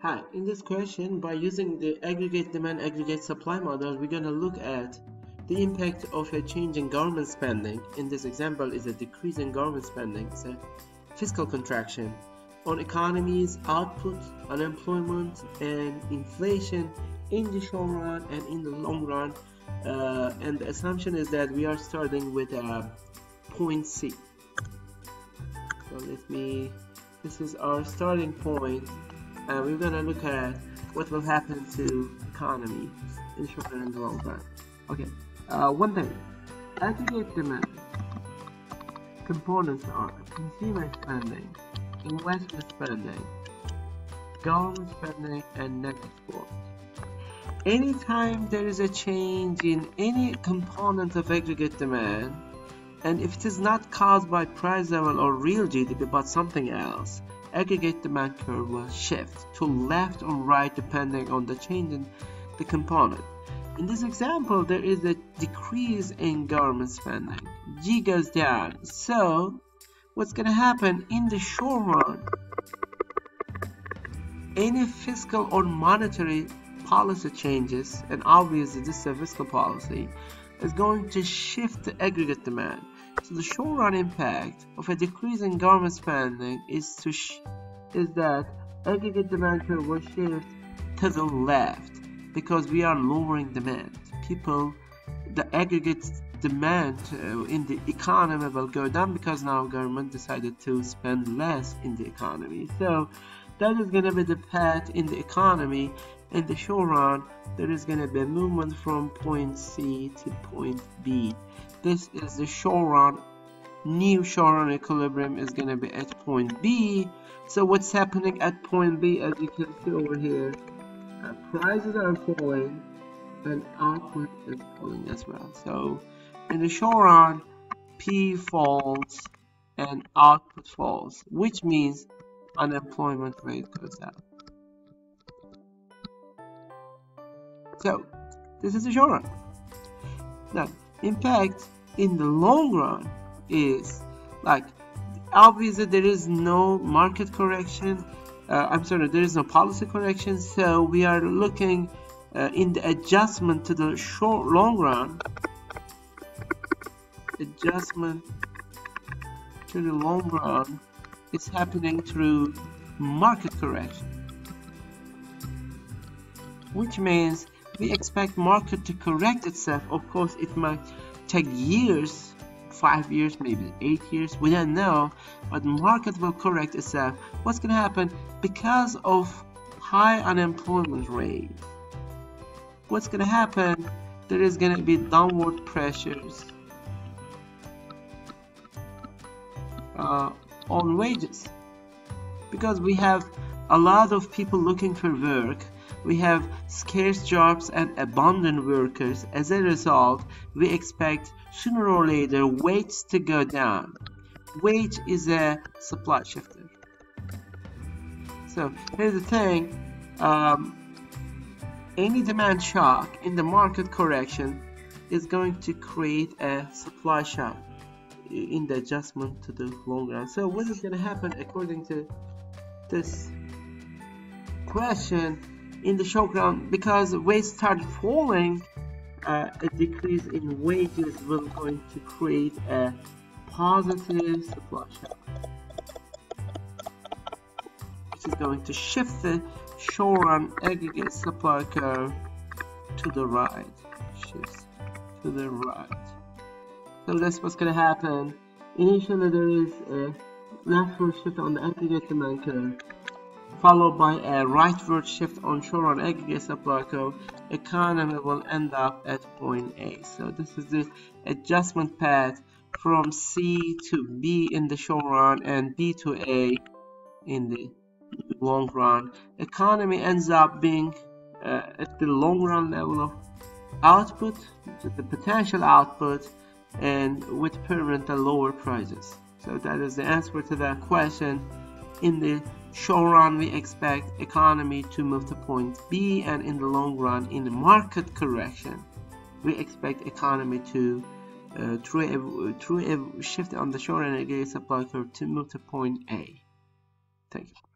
Hi, in this question, by using the aggregate demand, aggregate supply model, we're going to look at the impact of a change in government spending. In this example, is a decrease in government spending, it's a fiscal contraction, on economies, output, unemployment, and inflation in the short run and in the long run. And the assumption is that we are starting with a point C. So this is our starting point. We're going to look at what will happen to economy in the short and the long run. Okay, one thing, aggregate demand components are consumer spending, investment spending, government spending, and net export. Anytime there is a change in any component of aggregate demand, and if it is not caused by price level or real GDP but something else, aggregate demand curve will shift to left or right depending on the change in the component. In this example, there is a decrease in government spending. G goes down. So what's going to happen in the short run, any fiscal or monetary policy changes, and obviously this is a fiscal policy, is going to shift the aggregate demand. So the short run impact of a decrease in government spending is that aggregate demand curve will shift to the left because we are lowering demand. The aggregate demand in the economy will go down because now government decided to spend less in the economy. So that is going to be the path in the economy. In the short run, there is going to be a movement from point C to point B. This is the short run. New short run equilibrium is going to be at point B. So what's happening at point B, as you can see over here, prices are falling and output is falling as well. So in the short run, P falls and output falls, which means unemployment rate goes up. So this is the short run. Now, impact in the long run is like, obviously there is no market correction. There is no policy correction. So we are looking in the adjustment to the long run. Adjustment to the long run is happening through market correction, which means we expect market to correct itself. Of course, it might take years, 5 years, maybe 8 years, we don't know, but the market will correct itself. What's going to happen? Because of high unemployment rate, what's going to happen? There is going to be downward pressures on wages, because we have a lot of people looking for work. We have scarce jobs and abundant workers. As a result, we expect sooner or later wages to go down. Wage is a supply shifter. So here's the thing, any demand shock in the market correction is going to create a supply shock in the adjustment to the long run. So what is going to happen according to this question? In the short run, because wages started falling, a decrease in wages will going to create a positive supply shock, which is going to shift the short run aggregate supply curve to the right. Shifts to the right. So that's what's going to happen. Initially, there is a leftward shift on the aggregate demand curve, followed by a rightward shift on short run aggregate supply curve. Economy will end up at point A. So this is the adjustment path from C to B in the short run and B to A in the long run. Economy ends up being at the long run level of output, the potential output, and with permanent lower prices. So that is the answer to that question. In the short run, we expect economy to move to point B, and in the long run, in the market correction, we expect economy to through a shift on the short and aggregate supply curve to move to point A. Thank you.